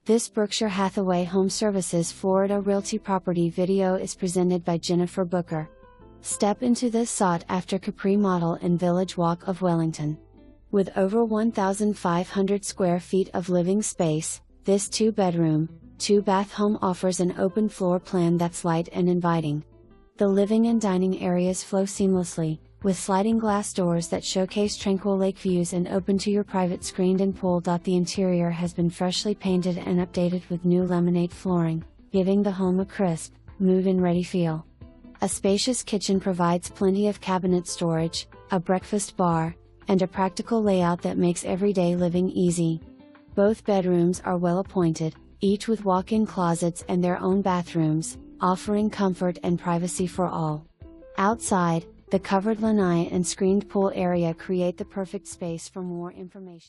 This Berkshire Hathaway HomeServices Florida Realty property video is presented by Jennifer Booker. Step into this sought-after Capri model in VillageWalk of Wellington. With over 1,500 square feet of living space, this 2-bedroom, 2-bath home offers an open floor plan that's light and inviting. The living and dining areas flow seamlessly, with sliding glass doors that showcase tranquil lake views and open to your private screened-in pool. The interior has been freshly painted and updated with new laminate flooring, giving the home a crisp, move-in-ready feel. A spacious kitchen provides plenty of cabinet storage, a breakfast bar, and a practical layout that makes everyday living easy. Both bedrooms are well appointed, each with walk-in closets and their own bathrooms, offering comfort and privacy for all. Outside, the covered lanai and screened pool area create the perfect space. For more information,